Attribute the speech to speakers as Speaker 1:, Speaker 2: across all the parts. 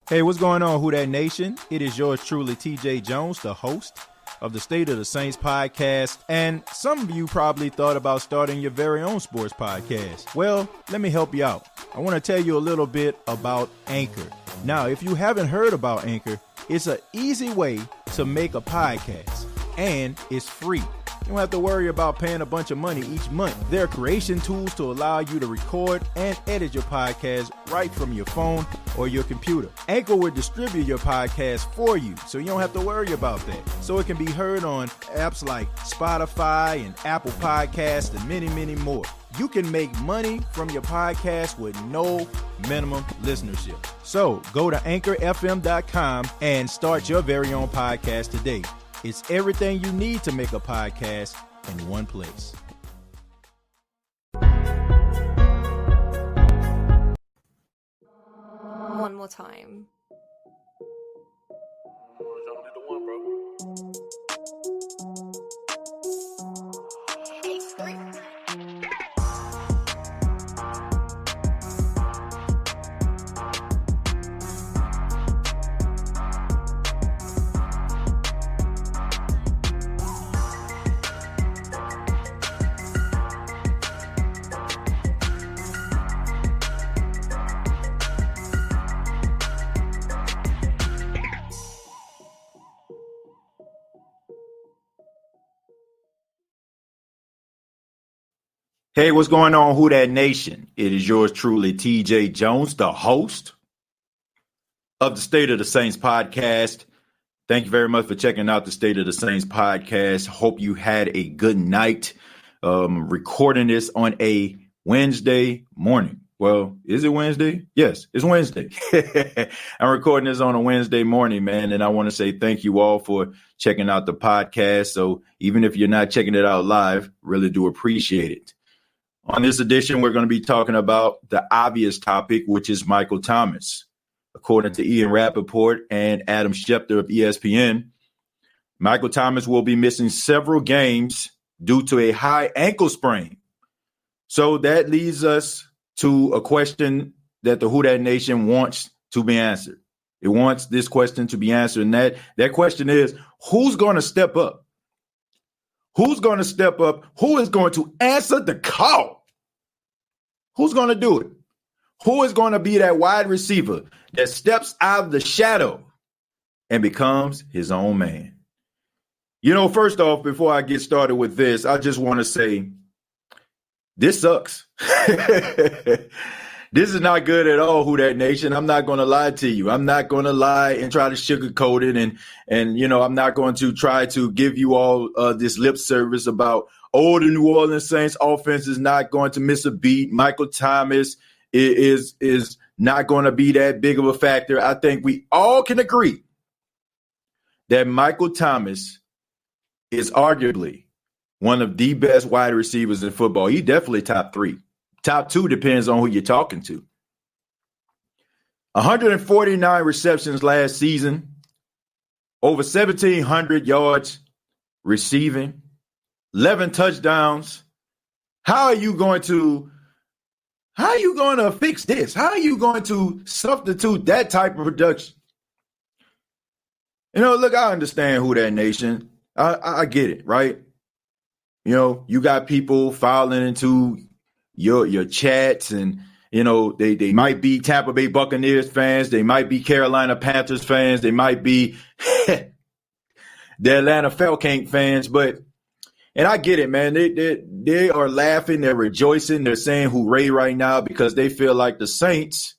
Speaker 1: Hey, what's going on, Who Dat Nation? It is yours truly, TJ Jones, the host of the State of the Saints podcast. And some of you probably thought about starting your very own sports podcast. Well, let me help you out. I want to tell you a little bit about Anchor. Now, if you haven't heard about Anchor, it's an easy way to make a podcast, and it's free. You don't have to worry about paying a bunch of money each month. There are creation tools to allow you to record and edit your podcast right from your phone or your computer. Anchor will distribute your podcast for you, so you don't have to worry about that. So it can be heard on apps like Spotify and Apple Podcasts and many, many more. You can make money from your podcast with no minimum listenership. So go to anchorfm.com and start your very own podcast today. It's everything you need to make a podcast in one place.
Speaker 2: One more time.
Speaker 1: Hey, what's going on, Who Dat Nation? It is yours truly, TJ Jones, the host of the State of the Saints podcast. Thank you very much for checking out the State of the Saints podcast. Hope you had a good night. Recording this on a Wednesday morning. Well, is it Wednesday? Yes, it's Wednesday. I'm recording this on a Wednesday morning, man, and I want to say thank you all for checking out the podcast. So even if you're not checking it out live, really do appreciate it. On this edition, we're going to be talking about the obvious topic, which is Michael Thomas. According to Ian Rappaport and Adam Schefter of ESPN, Michael Thomas will be missing several games due to a high ankle sprain. So that leads us to a question that the Who Dat Nation wants to be answered. It wants this question to be answered, and that question is, who's going to step up? Who's going to step up? Who is going to answer the call? Who's going to do it? Who is going to be that wide receiver that steps out of the shadow and becomes his own man? You know, first off, before I get started with this, I just want to say this sucks. This is not good at all, Who Dat Nation. I'm not going to lie to you. I'm not going to lie and try to sugarcoat it. And you know, I'm not going to try to give you all this lip service about, the New Orleans Saints offense is not going to miss a beat. Michael Thomas is not going to be that big of a factor. I think we all can agree that Michael Thomas is arguably one of the best wide receivers in football. He definitely top three. Top two depends on who you're talking to. 149 receptions last season, over 1,700 yards receiving, 11 touchdowns. How are you going to fix this? How are you going to substitute that type of production? You know, look, I understand Who Dat Nation. I get it, right? You know, you got people filing into your chats, and you know they might be Tampa Bay Buccaneers fans, they might be Carolina Panthers fans, they might be the Atlanta Falcons fans, and I get it, man. They are laughing, they're rejoicing, they're saying hooray right now because they feel like the Saints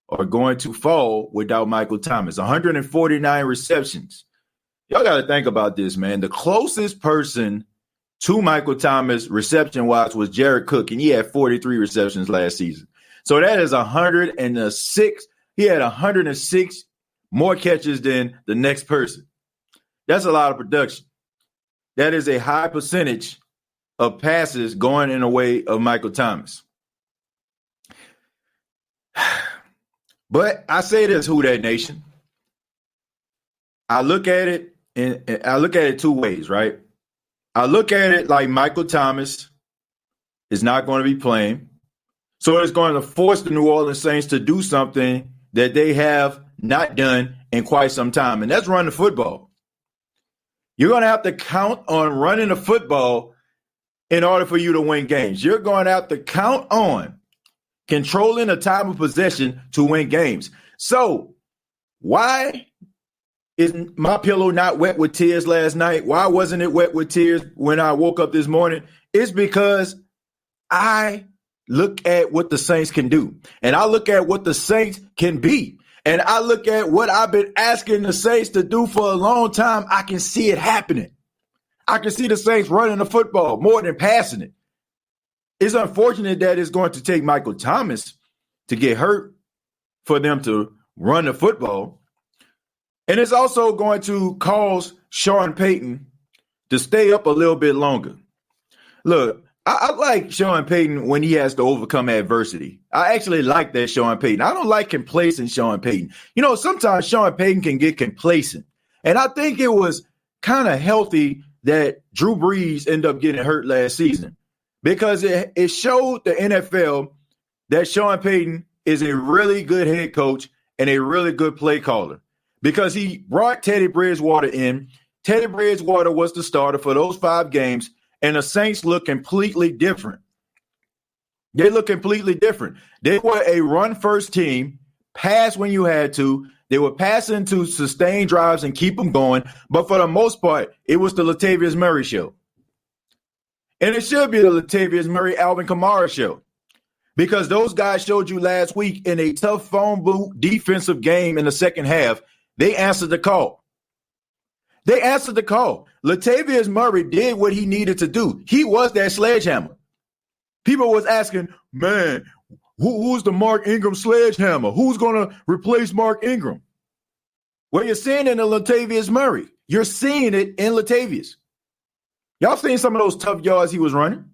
Speaker 1: are going to fall without Michael Thomas. 149 receptions. Y'all got to think about this, man. The closest person to Michael Thomas reception-wise was Jared Cook, and he had 43 receptions last season. So that is 106. He had 106 more catches than the next person. That's a lot of production. That is a high percentage of passes going in the way of Michael Thomas. But I say this, Who Dat Nation. I look at it two ways, right? I look at it like Michael Thomas is not going to be playing. So it's going to force the New Orleans Saints to do something that they have not done in quite some time, and that's run the football. You're going to have to count on running the football in order for you to win games. You're going to have to count on controlling the time of possession to win games. So why is my pillow not wet with tears last night? Why wasn't it wet with tears when I woke up this morning? It's because I look at what the Saints can do, and I look at what the Saints can be, and I look at what I've been asking the Saints to do for a long time. I can see it happening. I can see the Saints running the football more than passing it. It's unfortunate that it's going to take Michael Thomas to get hurt for them to run the football. And it's also going to cause Sean Payton to stay up a little bit longer. Look, I like Sean Payton when he has to overcome adversity. I actually like that Sean Payton. I don't like complacent Sean Payton. You know, sometimes Sean Payton can get complacent. And I think it was kind of healthy that Drew Brees ended up getting hurt last season, because it showed the NFL that Sean Payton is a really good head coach and a really good play caller, because he brought Teddy Bridgewater in. Teddy Bridgewater was the starter for those 5 games, and the Saints look completely different. They look completely different. They were a run-first team, pass when you had to. They were passing to sustain drives and keep them going. But for the most part, it was the Latavius Murray show. And it should be the Latavius Murray, Alvin Kamara show, because those guys showed you last week in a tough phone booth defensive game in the second half, they answered the call. They answered the call. Latavius Murray did what he needed to do. He was that sledgehammer. People was asking, man, who's the Mark Ingram sledgehammer? Who's going to replace Mark Ingram? Well, you're seeing it in Latavius Murray. You're seeing it in Latavius. Y'all seen some of those tough yards he was running?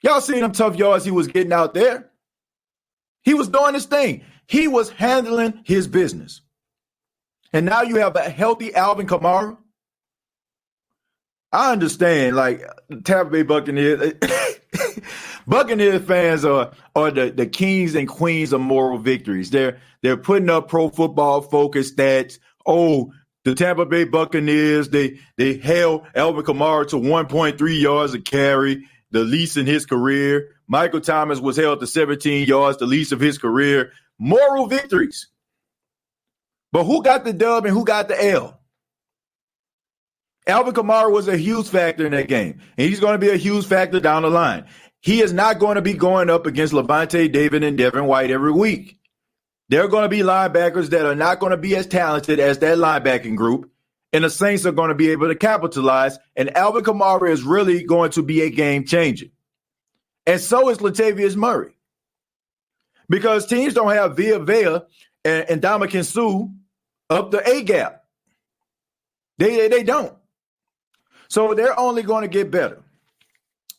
Speaker 1: Y'all seen them tough yards he was getting out there? He was doing his thing. He was handling his business. And now you have a healthy Alvin Kamara. I understand, like, Tampa Bay Buccaneers. Buccaneers fans are the kings and queens of moral victories. They're putting up Pro Football Focus stats. Oh, the Tampa Bay Buccaneers, they held Alvin Kamara to 1.3 yards a carry, the least in his career. Michael Thomas was held to 17 yards, the least of his career. Moral victories. But who got the dub and who got the L? Alvin Kamara was a huge factor in that game, and he's going to be a huge factor down the line. He is not going to be going up against Levante David and Devin White every week. There are going to be linebackers that are not going to be as talented as that linebacking group, and the Saints are going to be able to capitalize, and Alvin Kamara is really going to be a game changer. And so is Latavius Murray, because teams don't have Via Vea and Ndamukong Suh up the A-gap. They don't. So they're only going to get better.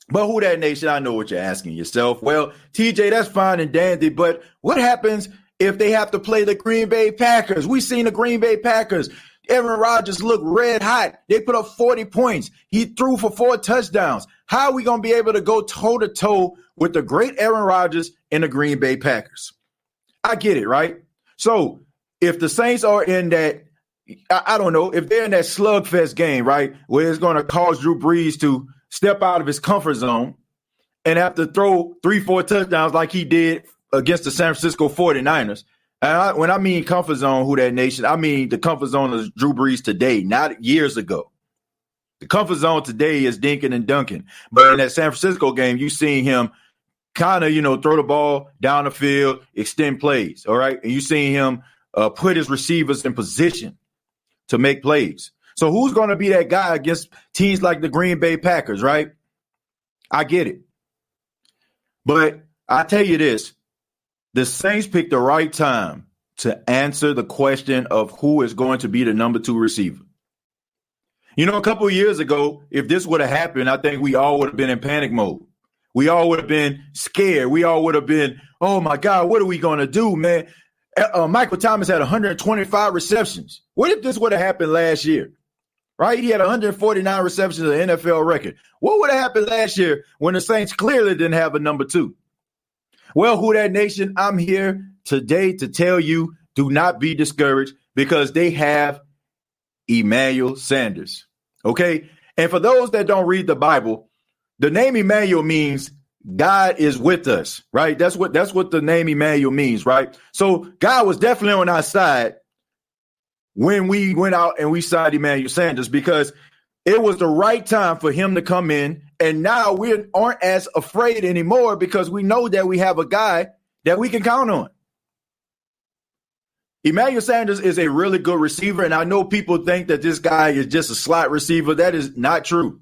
Speaker 1: But who that nation? I know what you're asking yourself. Well, TJ, that's fine and dandy, but what happens if they have to play the Green Bay Packers? We've seen the Green Bay Packers. Aaron Rodgers looked red hot. They put up 40 points. He threw for 4 touchdowns. How are we going to be able to go toe-to-toe with the great Aaron Rodgers and the Green Bay Packers? I get it, right? So if the Saints are in that, I don't know, if they're in that slugfest game, right, where it's going to cause Drew Brees to step out of his comfort zone and have to throw 3-4 touchdowns like he did against the San Francisco 49ers. And when I mean comfort zone, who that nation, I mean the comfort zone of Drew Brees today, not years ago. The comfort zone today is dinking and dunking. But in that San Francisco game, you seen him kind of, throw the ball down the field, extend plays, all right? And you seen him put his receivers in position to make plays. So who's going to be that guy against teams like the Green Bay Packers, right? I get it. But I tell you this, the Saints picked the right time to answer the question of who is going to be the number 2 receiver. A couple of years ago, if this would have happened, I think we all would have been in panic mode. We all would have been scared. We all would have been, oh, my God, what are we going to do, man? Michael Thomas had 125 receptions. What if this would have happened last year? Right? He had 149 receptions, an NFL record. What would have happened last year when the Saints clearly didn't have a number 2? Well, who that nation? I'm here today to tell you, do not be discouraged because they have Emmanuel Sanders. Okay. And for those that don't read the Bible, the name Emmanuel means God is with us, right? That's what the name Emmanuel means, right? So God was definitely on our side when we went out and we signed Emmanuel Sanders because it was the right time for him to come in. And now we aren't as afraid anymore because we know that we have a guy that we can count on. Emmanuel Sanders is a really good receiver, and I know people think that this guy is just a slot receiver. That is not true.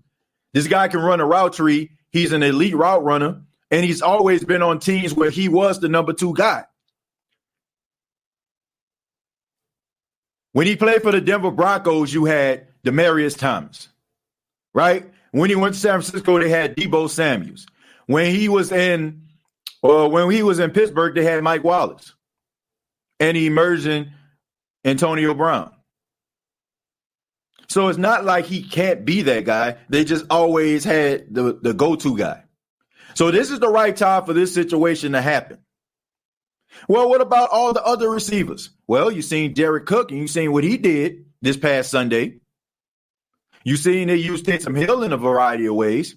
Speaker 1: This guy can run a route tree. He's an elite route runner, and he's always been on teams where he was the number 2 guy. When he played for the Denver Broncos, you had Demaryius Thomas, right? When he went to San Francisco, they had Deebo Samuels. When he was in Pittsburgh, they had Mike Wallace and the emerging Antonio Brown. So it's not like he can't be that guy. They just always had the go-to guy. So this is the right time for this situation to happen. Well, what about all the other receivers? Well, you've seen Derek Cook, and you've seen what he did this past Sunday. You've seen they use Taysom Hill in a variety of ways.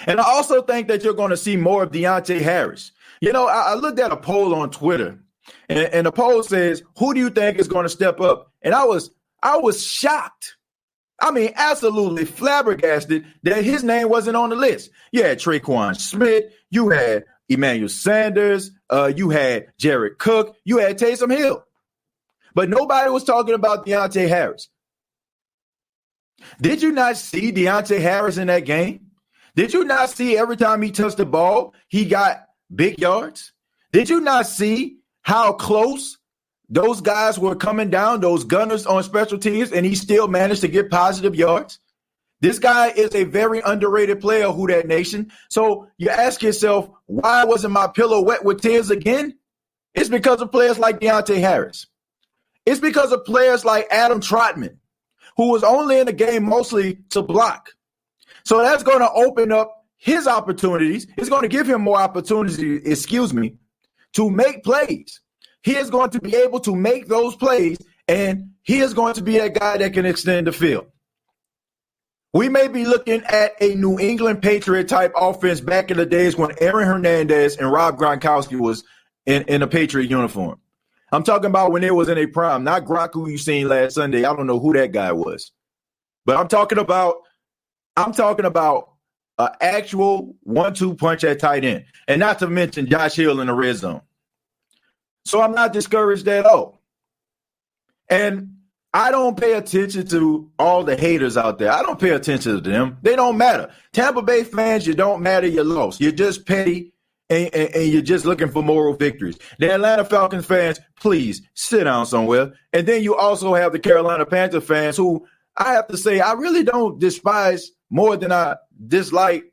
Speaker 1: And I also think that you're going to see more of Deontay Harris. You know, I looked at a poll on Twitter, and the poll says, who do you think is going to step up? And I was shocked. I mean, absolutely flabbergasted that his name wasn't on the list. You had Traquan Smith. You had Emmanuel Sanders. You had Jared Cook. You had Taysom Hill. But nobody was talking about Deontay Harris. Did you not see Deontay Harris in that game? Did you not see every time he touched the ball, he got big yards? Did you not see how close those guys were coming down, those gunners on special teams, and he still managed to get positive yards? This guy is a very underrated player, Who Dat Nation. So you ask yourself, why wasn't my pillow wet with tears again? It's because of players like Deontay Harris. It's because of players like Adam Trotman, who was only in the game mostly to block. So that's going to open up his opportunities. It's going to give him more opportunity, to make plays. He is going to be able to make those plays, and he is going to be that guy that can extend the field. We may be looking at a New England Patriot type offense back in the days when Aaron Hernandez and Rob Gronkowski was in a Patriot uniform. I'm talking about when it was in a prime, not Gronk who you seen last Sunday. I don't know who that guy was. But I'm talking about an actual 1-2 punch at tight end. And not to mention Josh Hill in the red zone. So I'm not discouraged at all. And I don't pay attention to all the haters out there. I don't pay attention to them. They don't matter. Tampa Bay fans, you don't matter. You lost. You're just petty, and you're just looking for moral victories. The Atlanta Falcons fans, please sit down somewhere. And then you also have the Carolina Panther fans who I have to say I really don't despise more than I dislike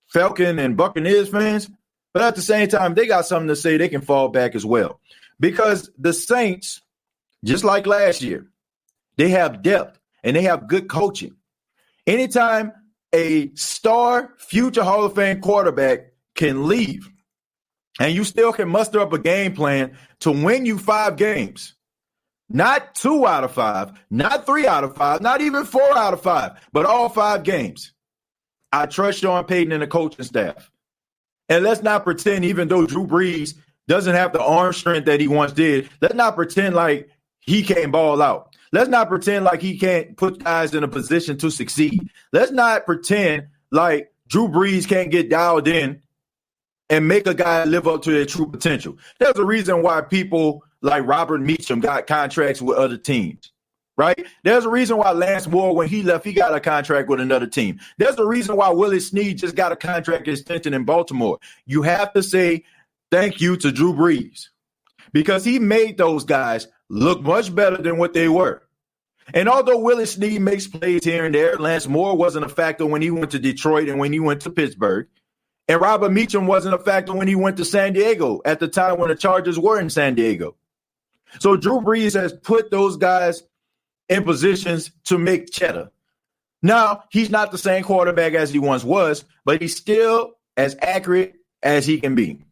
Speaker 1: Falcon and Buccaneers fans. But at the same time, they got something to say. They can fall back as well. Because the Saints, just like last year, they have depth and they have good coaching. Anytime a star future Hall of Fame quarterback can leave and you still can muster up a game plan to win you 5 games, not 2 out of 5, not 3 out of 5, not even 4 out of 5, but all 5 games. I trust Sean Payton and the coaching staff. And let's not pretend, even though Drew Brees doesn't have the arm strength that he once did, let's not pretend like he can't ball out. Let's not pretend like he can't put guys in a position to succeed. Let's not pretend like Drew Brees can't get dialed in and make a guy live up to their true potential. There's a reason why people like Robert Meacham got contracts with other teams, right? There's a reason why Lance Moore, when he left, he got a contract with another team. There's a reason why Willie Snead just got a contract extension in Baltimore. You have to say thank you to Drew Brees because he made those guys look much better than what they were. And although Willie Snead makes plays here and there, Lance Moore wasn't a factor when he went to Detroit and when he went to Pittsburgh. And Robert Meacham wasn't a factor when he went to San Diego at the time when the Chargers were in San Diego. So Drew Brees has put those guys in positions to make cheddar. Now, he's not the same quarterback as he once was, but he's still as accurate as he can be.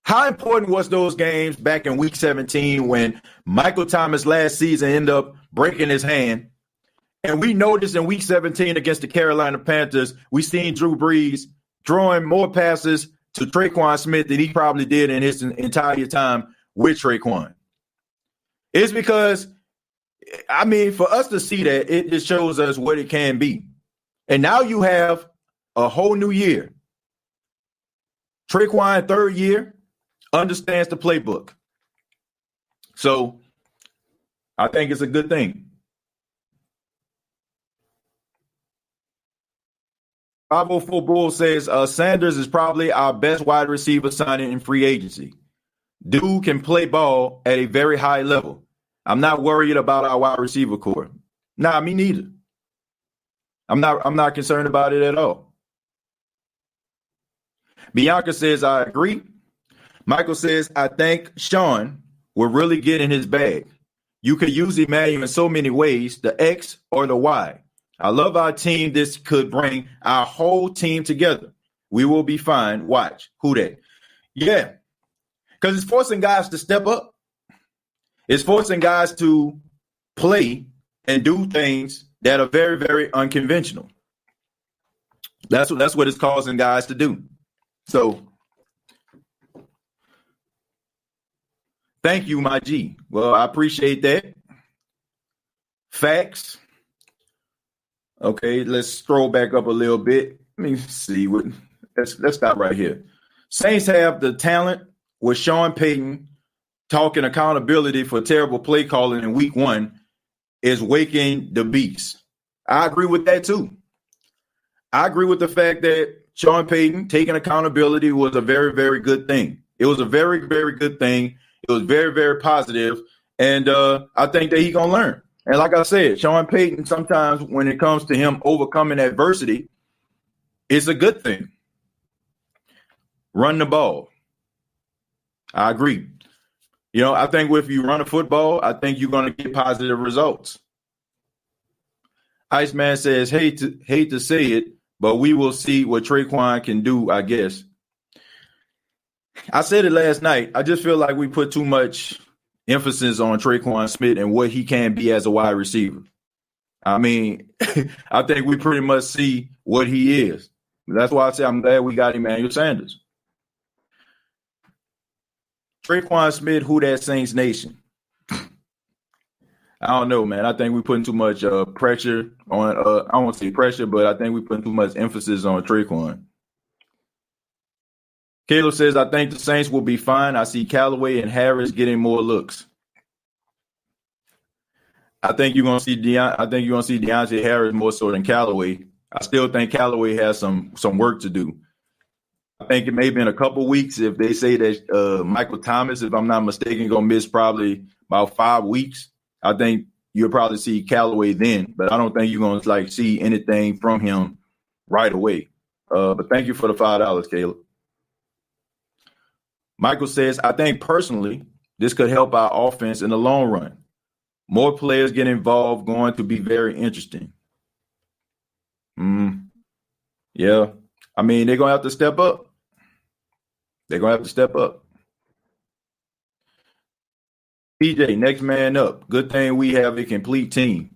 Speaker 1: How important was those games back in week 17 when Michael Thomas last season ended up breaking his hand? And we noticed in week 17 against the Carolina Panthers, we seen Drew Brees throwing more passes to Traquan Smith than he probably did in his entire time with Traquan. It's because, I mean, for us to see that, it just shows us what it can be. And now you have a whole new year. Traquan, third year, understands the playbook. So I think it's a good thing. 504 Bull says Sanders is probably our best wide receiver signing in free agency. Dude can play ball at a very high level. I'm not worried about our wide receiver core. Nah, me neither. I'm not concerned about it at all. Bianca says, I agree. Michael says, I think Sean will really get in his bag. You could use Emmanuel in so many ways, the X or the Y. I love our team. This could bring our whole team together. We will be fine. Watch. Who that? Yeah. Because it's forcing guys to step up. It's forcing guys to play and do things that are very, very unconventional. That's what it's causing guys to do. So thank you, my G. Well, I appreciate that. Facts. Okay, let's scroll back up a little bit. Let me see. Let's stop right here. Saints have the talent with Sean Payton talking accountability for terrible play calling in week 1 is waking the beast. I agree with that too. I agree with the fact that Sean Payton taking accountability was a very, very good thing. It was a very, very good thing. It was very, very positive. And I think that he's going to learn. And like I said, Sean Payton, sometimes when it comes to him overcoming adversity, it's a good thing. Run the ball. I agree. You know, I think if you run a football, I think you're going to get positive results. Iceman says, hate to say it, but we will see what Traquan can do, I guess. I said it last night. I just feel like we put too much emphasis on Traquan Smith and what he can be as a wide receiver. I mean, I think we pretty much see what he is. That's why I say I'm glad we got Emmanuel Sanders. Traquan Smith, who that Saints Nation? I don't know, man. I think we're putting too much pressure on I don't want to say pressure, but I think we're putting too much emphasis on Traquan. Caleb says, I think the Saints will be fine. I see Callaway and Harris getting more looks. I think you're gonna see Deontay Harris more so than Callaway. I still think Callaway has some work to do. I think it may be in a couple weeks if they say that Michael Thomas, if I'm not mistaken, gonna miss probably about 5 weeks. I think you'll probably see Callaway then, but I don't think you're gonna see anything from him right away. But thank you for the $5, Caleb. Michael says, I think personally this could help our offense in the long run. More players get involved, going to be very interesting. Yeah. I mean, they're going to have to step up. PJ, next man up. Good thing we have a complete team.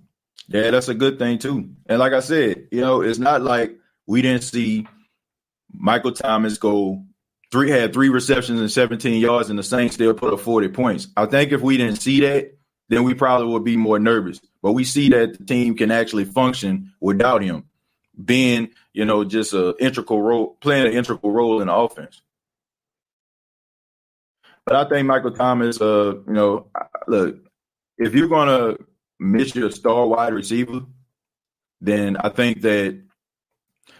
Speaker 1: Yeah, that's a good thing too. And like I said, you know, it's not like we didn't see Michael Thomas had 3 receptions and 17 yards, and the Saints still put up 40 points. I think if we didn't see that, then we probably would be more nervous. But we see that the team can actually function without him being, you know, just playing an integral role in the offense. But I think Michael Thomas, you know, look, if you're going to miss your star wide receiver, then I think that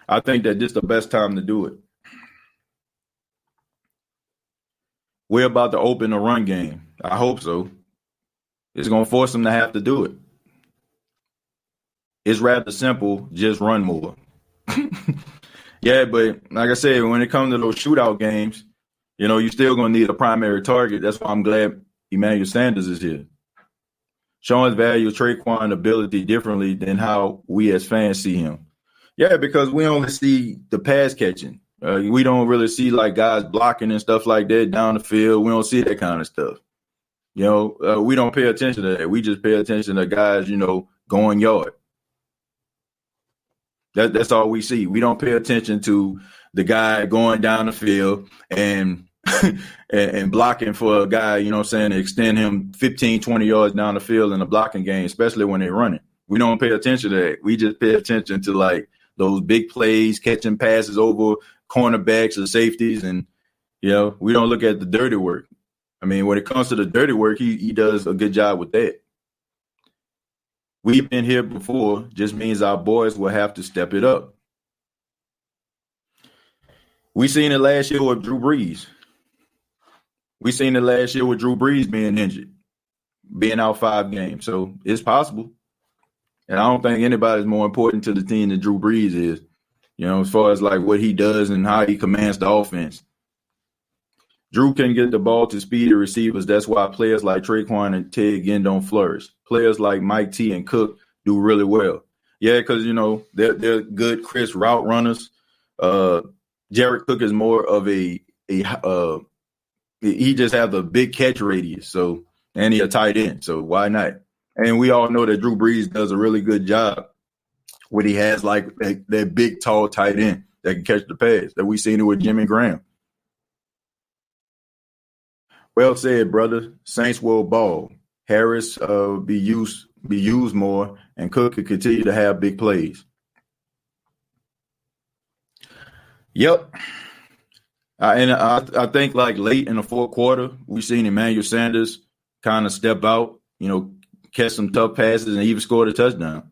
Speaker 1: this is the best time to do it. We're about to open a run game. I hope so. It's going to force them to have to do it. It's rather simple. Just run more. Yeah, but like I said, when it comes to those shootout games, you know, you're still going to need a primary target. That's why I'm glad Emmanuel Sanders is here. Sean's value Traquan ability differently than how we as fans see him. Yeah, because we only see the pass catching. We don't really see like guys blocking and stuff like that down the field. We don't see that kind of stuff. We don't pay attention to that. We just pay attention to guys, going yard. That's all we see. We don't pay attention to the guy going down the field and and blocking for a guy, to extend him 15, 20 yards down the field in a blocking game, especially when they're running. We don't pay attention to that. We just pay attention to like those big plays, catching passes over cornerbacks or safeties. And, we don't look at the dirty work. I mean, when it comes to the dirty work, he does a good job with that. We've been here before, just means our boys will have to step it up. We seen it last year with Drew Brees. We seen it last year with Drew Brees being injured, being out 5 games. So it's possible. And I don't think anybody's more important to the team than Drew Brees is, as far as like what he does and how he commands the offense. Drew can get the ball to speedy receivers. That's why players like Traquan and Ted Ginn don't flourish. Players like Mike T and Cook do really well. Yeah, because, they're good, crisp route runners. Jared Cook is more of he just has a big catch radius. And he's a tight end. So why not? And we all know that Drew Brees does a really good job when he has like that big, tall tight end that can catch the pass that we seen it with Jimmy Graham. Well said, brother. Saints will ball. Harris be used more, and Cook could continue to have big plays. Yep. And I think like late in the fourth quarter, we seen Emmanuel Sanders kind of step out, catch some tough passes, and even scored a touchdown.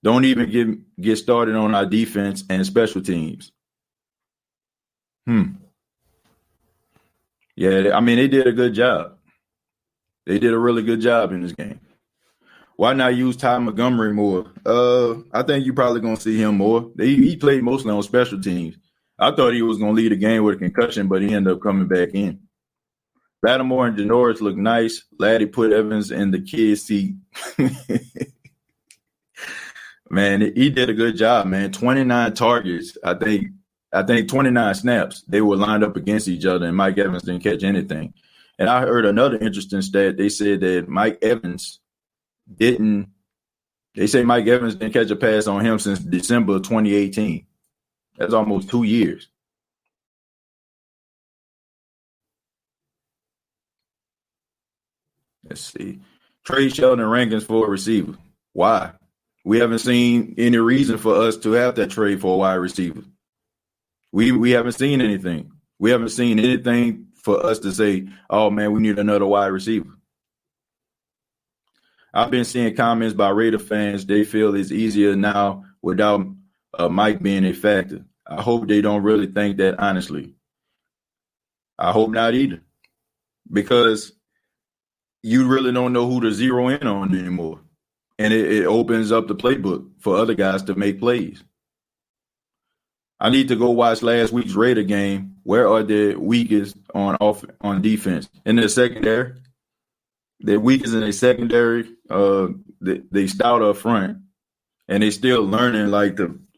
Speaker 1: Don't even get started on our defense and special teams. Yeah, I mean, they did a good job. They did a really good job in this game. Why not use Ty Montgomery more? I think you're probably going to see him more. He played mostly on special teams. I thought he was going to lead the game with a concussion, but he ended up coming back in. Lattimore and Janoris look nice. Laddie put Evans in the kid's seat. Man, he did a good job, man. 29 targets. I think 29 snaps. They were lined up against each other, and Mike Evans didn't catch anything. And I heard another interesting stat. They said that Mike Evans didn't catch a pass on him since December of 2018. That's almost 2 years. Let's see. Trey Sheldon rankings for a receiver. Why? We haven't seen any reason for us to have that trade for a wide receiver. We haven't seen anything. We haven't seen anything for us to say, oh, man, we need another wide receiver. I've been seeing comments by Raider fans. They feel it's easier now without Mike being a factor. I hope they don't really think that honestly. I hope not either. Because you really don't know who to zero in on anymore. And it opens up the playbook for other guys to make plays. I need to go watch last week's Raider game. Where are they weakest on defense? In their secondary. They're weakest in their secondary. They stout up front. And they still learning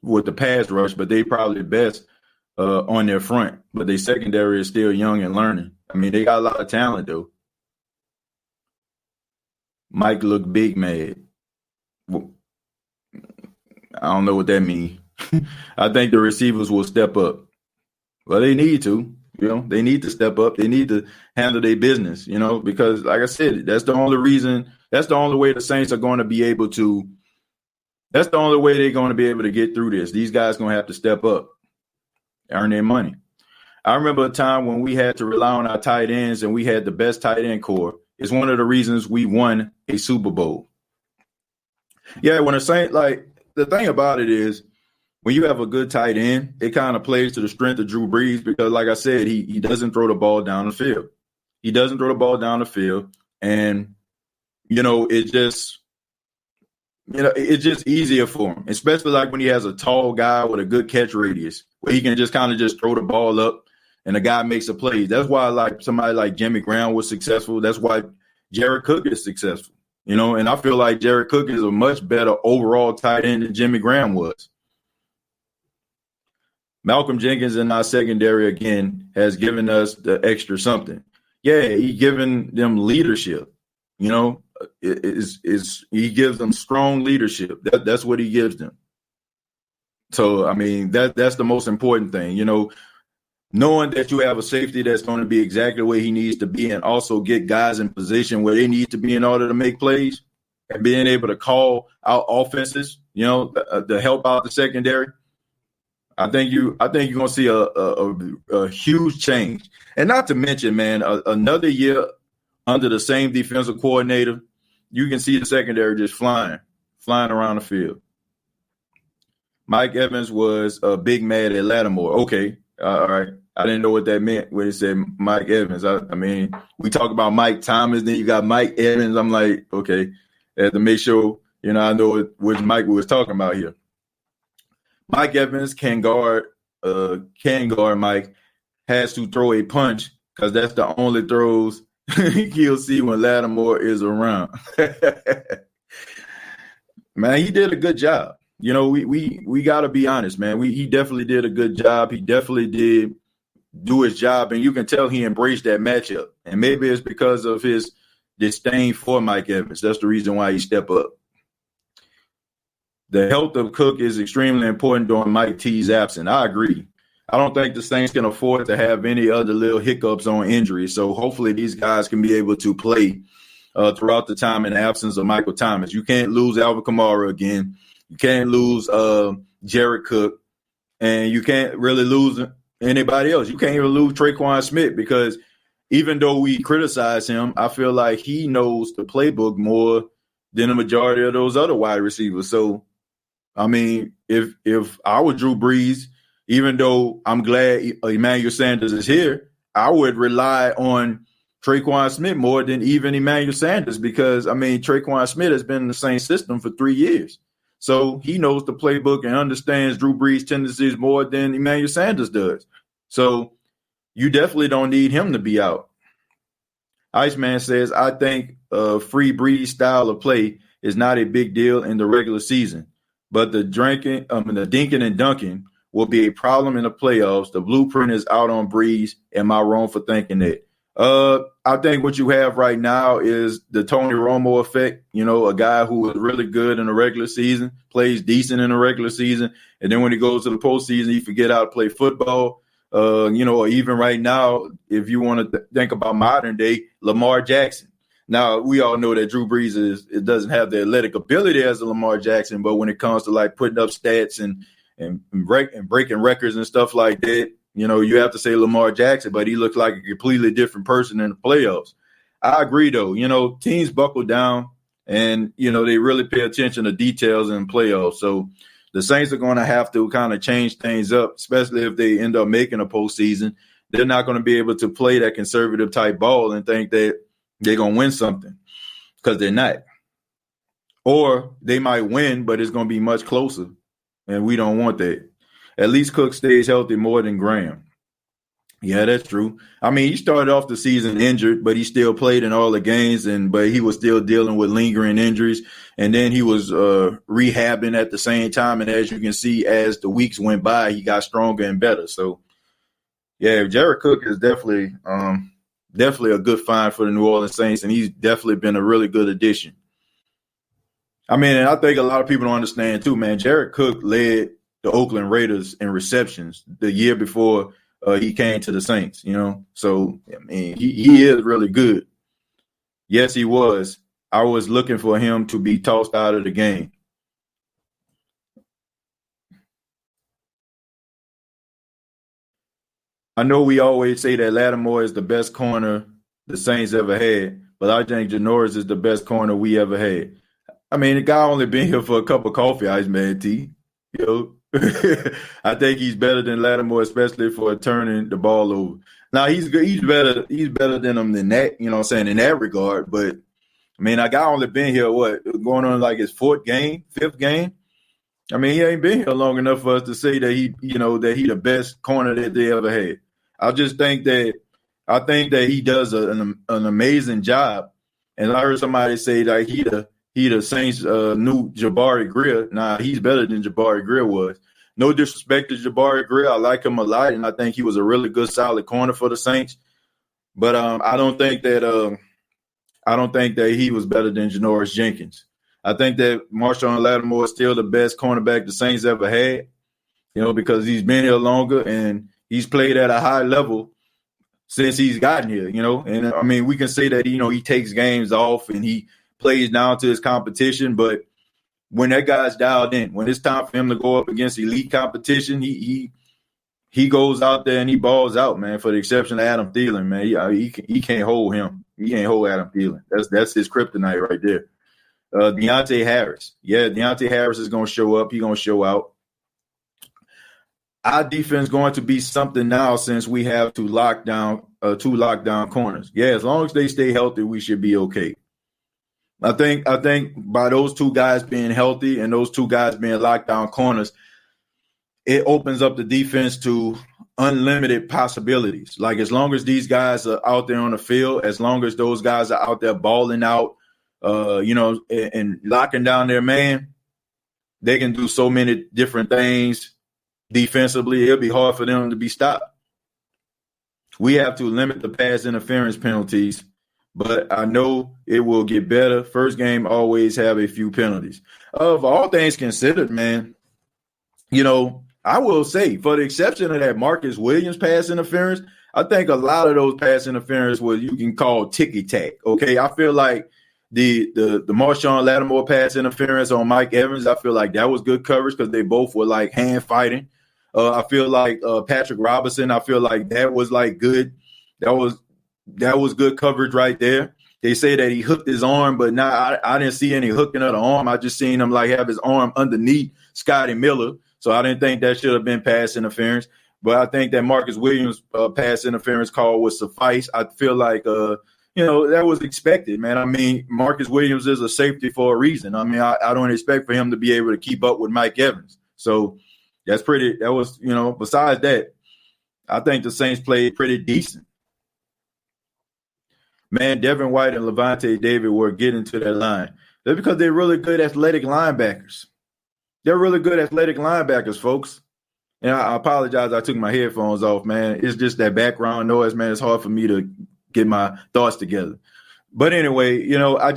Speaker 1: with the pass rush, but they probably best on their front. But their secondary is still young and learning. I mean, they got a lot of talent, though. Mike looked big mad. Well, I don't know what that means. I think the receivers will step up. Well, they need to. They need to step up. They need to handle their business, because like I said, that's the only reason. That's the only way the Saints are going to be able to. That's the only way they're going to be able to get through this. These guys are going to have to step up, earn their money. I remember a time when we had to rely on our tight ends and we had the best tight end core. It's one of the reasons we won a Super Bowl. Yeah, when a Saint, the thing about it is, when you have a good tight end, it kind of plays to the strength of Drew Brees because, like I said, he doesn't throw the ball down the field. He doesn't throw the ball down the field, and it's just easier for him, especially when he has a tall guy with a good catch radius where he can just kind of just throw the ball up and the guy makes a play. That's why somebody like Jimmy Graham was successful. That's why Jared Cook is successful. And I feel like Jared Cook is a much better overall tight end than Jimmy Graham was. Malcolm Jenkins in our secondary, again, has given us the extra something. Yeah, he given them leadership. You know, he gives them strong leadership. That's what he gives them. So, I mean, that's the most important thing, you know, knowing that you have a safety that's going to be exactly where he needs to be and also get guys in position where they need to be in order to make plays and being able to call out offenses, you know, to help out the secondary. I think you're going to see a huge change. And not to mention, man, another year under the same defensive coordinator, you can see the secondary just flying around the field. Mike Evans was a big mad at Lattimore. Okay, all right. I didn't know what that meant when it said Mike Evans. I mean, we talk about Mike Thomas, then you got Mike Evans. I'm like, okay, I have to make sure, you know, I know which Mike we was talking about here. Mike Evans can guard Mike, has to throw a punch because that's the only throws you'll see when Lattimore is around. Man, he did a good job. You know, we got to be honest, man. He definitely did a good job. He definitely did do his job, and you can tell he embraced that matchup. And maybe it's because of his disdain for Mike Evans. That's the reason why he stepped up. The health of Cook is extremely important during Mike T's absence. I agree. I don't think the Saints can afford to have any other little hiccups on injury. So hopefully these guys can be able to play throughout the time in the absence of Michael Thomas. You can't lose Alvin Kamara again. You can't lose Jared Cook. And you can't really lose anybody else. You can't even lose Traquan Smith because even though we criticize him, I feel like he knows the playbook more than the majority of those other wide receivers. So, I mean, if I were Drew Brees, even though I'm glad Emmanuel Sanders is here, I would rely on Traquan Smith more than even Emmanuel Sanders because, I mean, Traquan Smith has been in the same system for 3 years. So he knows the playbook and understands Drew Brees' tendencies more than Emmanuel Sanders does. So you definitely don't need him to be out. Iceman says, I think free Brees style of play is not a big deal in the regular season, but the dinking and dunking will be a problem in the playoffs. The blueprint is out on Brees. Am I wrong for thinking that? I think what you have right now is the Tony Romo effect, you know, a guy who is really good in the regular season, plays decent in the regular season, and then when he goes to the postseason, he forget how to play football. You know, or even right now, if you want to think about modern day, Lamar Jackson. Now, we all know that Drew Brees doesn't have the athletic ability as a Lamar Jackson, but when it comes to like putting up stats and breaking records and stuff like that, you know, you have to say Lamar Jackson, but he looks like a completely different person in the playoffs. I agree, though. You know, teams buckle down and, you know, they really pay attention to details in playoffs. So the Saints are going to have to kind of change things up, especially if they end up making a postseason. They're not going to be able to play that conservative type ball and think that they're going to win something because they're not. Or they might win, but it's going to be much closer, and we don't want that. At least Cook stays healthy more than Graham. Yeah, that's true. I mean, he started off the season injured, but he still played in all the games, but he was still dealing with lingering injuries. And then he was rehabbing at the same time. And as you can see, as the weeks went by, he got stronger and better. So, yeah, Jared Cook is definitely a good find for the New Orleans Saints, and he's definitely been a really good addition. I mean, and I think a lot of people don't understand too, man. Jared Cook led the Oakland Raiders in receptions the year before he came to the Saints, you know. So, I mean, he is really good. Yes, he was. I was looking for him to be tossed out of the game. I know we always say that Lattimore is the best corner the Saints ever had, but I think Janoris is the best corner we ever had. I mean, the guy only been here for a cup of coffee, Iceman T. You know, I think he's better than Lattimore, especially for turning the ball over. Now he's good. He's better than him than that. You know what I'm saying, in that regard. But I mean, that guy only been here going on like his fifth game. I mean, he ain't been here long enough for us to say that he the best corner that they ever had. I think that he does an amazing job. And I heard somebody say that he the Saints' new Jabari Greer. Nah, he's better than Jabari Greer was. no disrespect to Jabari Greer. I like him a lot, and I think he was a really good, solid corner for the Saints. But I don't think that he was better than Janoris Jenkins. I think that Marshawn Lattimore is still the best cornerback the Saints ever had, because he's been here longer and he's played at a high level since he's gotten here, And, I mean, we can say that, he takes games off and he plays down to his competition. But when that guy's dialed in, when it's time for him to go up against elite competition, he goes out there and he balls out, man, for the exception of Adam Thielen, man. He can't hold him. He can't hold Adam Thielen. That's his kryptonite right there. Deontay Harris. Yeah, Deontay Harris is going to show up. He's going to show out. Our defense going to be something now since we have two lockdown corners. Yeah, as long as they stay healthy, we should be okay. I think by those two guys being healthy and those two guys being lockdown corners, it opens up the defense to unlimited possibilities. Like, as long as these guys are out there on the field, as long as those guys are out there balling out, and locking down their man, they can do so many different things defensively. It'll be hard for them to be stopped. We have to limit the pass interference penalties, but I know it will get better. First game always have a few penalties. Of all things considered, man, I will say, for the exception of that Marcus Williams pass interference, I think a lot of those pass interference was you can call ticky-tack, okay? I feel like the Marshawn Lattimore pass interference on Mike Evans, I feel like that was good coverage because they both were, like, hand-fighting. I feel like Patrick Robinson, I feel like that was, like, good. That was good coverage right there. They say that he hooked his arm, but I didn't see any hooking of the arm. I just seen him, like, have his arm underneath Scotty Miller. So I didn't think that should have been pass interference. But I think that Marcus Williams pass interference call would suffice. I feel like, that was expected, man. I mean, Marcus Williams is a safety for a reason. I mean, I don't expect for him to be able to keep up with Mike Evans. So besides that, I think the Saints played pretty decent. Man, Devin White and Levante David were getting to that line. That's because they're really good athletic linebackers. They're really good athletic linebackers, folks. And I apologize, I took my headphones off, man. It's just that background noise, man. It's hard for me to get my thoughts together. But anyway, I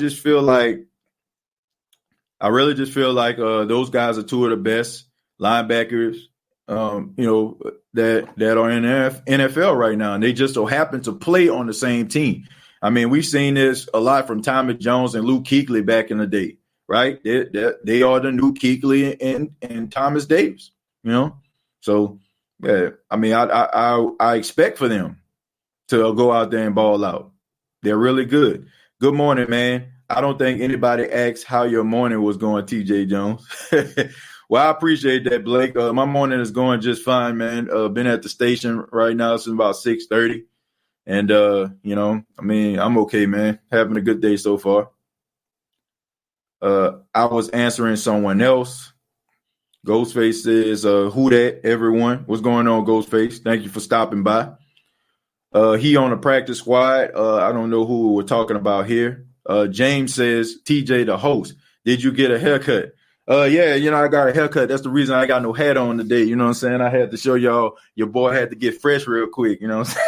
Speaker 1: really just feel like those guys are two of the best linebackers, that are in the NFL right now. And they just so happen to play on the same team. I mean, we've seen this a lot from Tommy Jones and Luke Kuechly back in the day, right? They are the new Kuechly and Thomas Davis, So, yeah, I mean, I expect for them to go out there and ball out. They're really good. Good morning, man. I don't think anybody asked how your morning was going, TJ Jones. Well, I appreciate that, Blake. My morning is going just fine, man. Been at the station right now since about 6:30. And, I'm okay, man. Having a good day so far. I was answering someone else. Ghostface says, who that, everyone? What's going on, Ghostface? Thank you for stopping by. He on the practice squad. I don't know who we're talking about here. James says, TJ, the host, did you get a haircut? Yeah, I got a haircut. That's the reason I got no hat on today. You know what I'm saying? I had to show y'all your boy had to get fresh real quick. You know what I'm saying?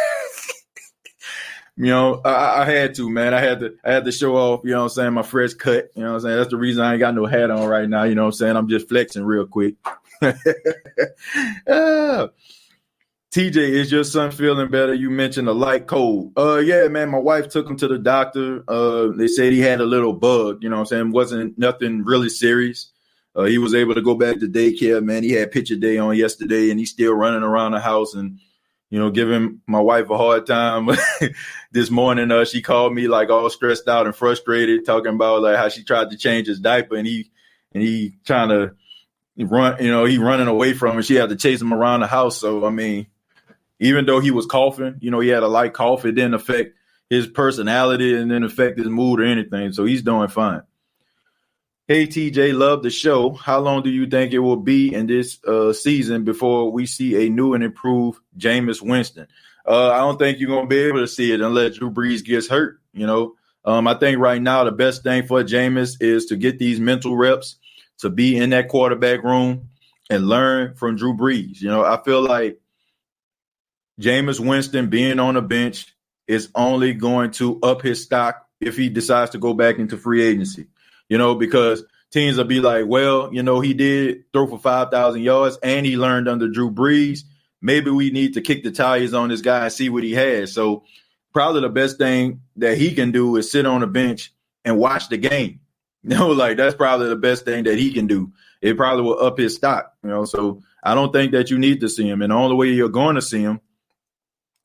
Speaker 1: I had to, man. I had to show off, my fresh cut. You know what I'm saying? That's the reason I ain't got no hat on right now. You know what I'm saying? I'm just flexing real quick. TJ, is your son feeling better? You mentioned a light cold. Yeah, man, my wife took him to the doctor. They said he had a little bug, you know what I'm saying? Wasn't nothing really serious. He was able to go back to daycare, man. He had picture day on yesterday, and he's still running around the house and, giving my wife a hard time. This morning, she called me like all stressed out and frustrated, talking about like how she tried to change his diaper and he trying to run, he running away from her. She had to chase him around the house. So, I mean, even though he was coughing, he had a light cough, it didn't affect his personality and didn't affect his mood or anything. So he's doing fine. Hey, TJ, love the show. How long do you think it will be in this season before we see a new and improved Jameis Winston? I don't think you're going to be able to see it unless Drew Brees gets hurt. I think right now the best thing for Jameis is to get these mental reps, to be in that quarterback room and learn from Drew Brees. You know, I feel like Jameis Winston being on the bench is only going to up his stock if he decides to go back into free agency, you know, because teams will be like, well, you know, he did throw for 5,000 yards and he learned under Drew Brees. Maybe we need to kick the tires on this guy and see what he has. So probably the best thing that he can do is sit on the bench and watch the game. You know, like that's probably the best thing that he can do. It probably will up his stock, you know. So I don't think that you need to see him. And the only way you're going to see him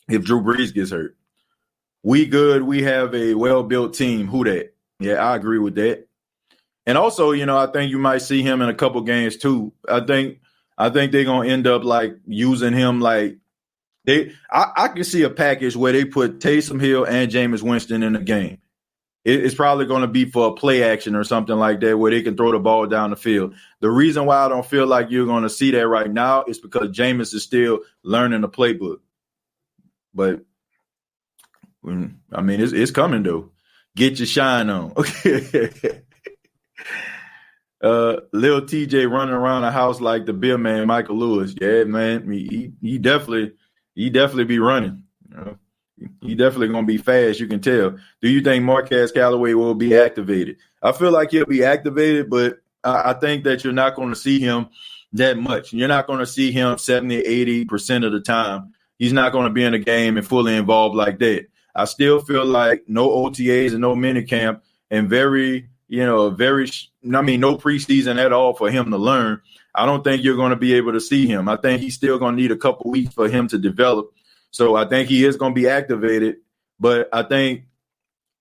Speaker 1: if Drew Brees gets hurt. We good. We have a well-built team. Who that? Yeah, I agree with that. And also, you know, I think you might see him in a couple games too. I think they're gonna end up like using him like I can see a package where they put Taysom Hill and Jameis Winston in the game. It's probably going to be for a play action or something like that where they can throw the ball down the field. The reason why I don't feel like you're going to see that right now is because Jameis is still learning the playbook. But, I mean, it's coming, though. Get your shine on. Okay. Lil TJ running around the house like the beer man, Michael Lewis. Yeah, man, he definitely be running. You know? He definitely going to be fast, you can tell. Do you think Marquez Callaway will be activated? I feel like he'll be activated, but I think that you're not going to see him that much. You're not going to see him 70, 80% of the time. He's not going to be in the game and fully involved like that. I still feel like no OTAs and no minicamp and no preseason at all for him to learn. I don't think you're going to be able to see him. I think he's still going to need a couple weeks for him to develop. So I think he is going to be activated, but I think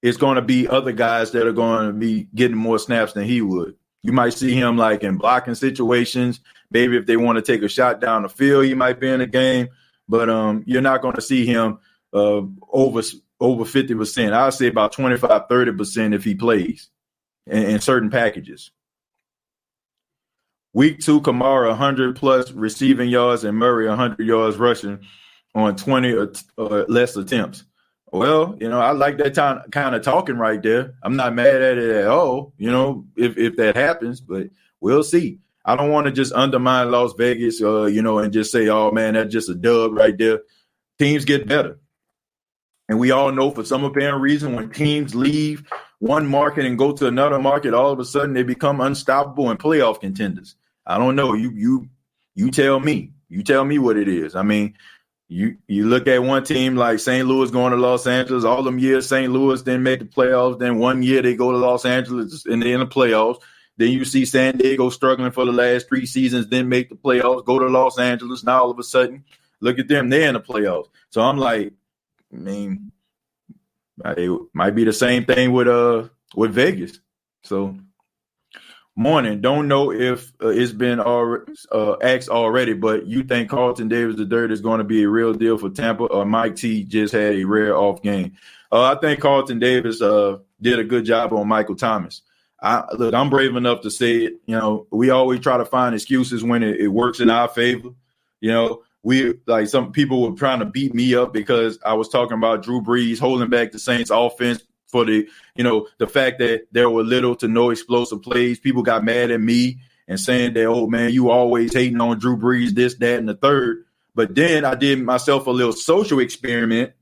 Speaker 1: it's going to be other guys that are going to be getting more snaps than he would. You might see him like in blocking situations. Maybe if they want to take a shot down the field, he might be in the game. But you're not going to see him over 50%. I'd say about 25, 30% if he plays in certain packages. Week 2, Kamara 100+ receiving yards and Murray 100 yards rushing on 20 or less attempts. Well, you know, I like that kind of talking right there. I'm not mad at it at all, you know, if that happens, but we'll see. I don't want to just undermine Las Vegas, and just say, oh, man, that's just a dub right there. Teams get better. And we all know for some apparent reason when teams leave one market and go to another market, all of a sudden they become unstoppable and playoff contenders. I don't know. You tell me. You tell me what it is. I mean, you look at one team like St. Louis going to Los Angeles. All them years St. Louis didn't make the playoffs. Then one year they go to Los Angeles and they're in the playoffs. Then you see San Diego struggling for the last 3 seasons, didn't make the playoffs, go to Los Angeles. Now all of a sudden, look at them. They're in the playoffs. So I'm like, I mean, it might be the same thing with Vegas. So morning. Don't know if it's been asked already, but you think Carlton Davis III is going to be a real deal for Tampa, or Mike T just had a rare off game? I think Carlton Davis did a good job on Michael Thomas. I'm brave enough to say it. You know, we always try to find excuses when it works in our favor. You know, some people were trying to beat me up because I was talking about Drew Brees holding back the Saints offense for the fact that there were little to no explosive plays. People got mad at me and saying that, oh, man, you always hating on Drew Brees, this, that, and the third. But then I did myself a little social experiment,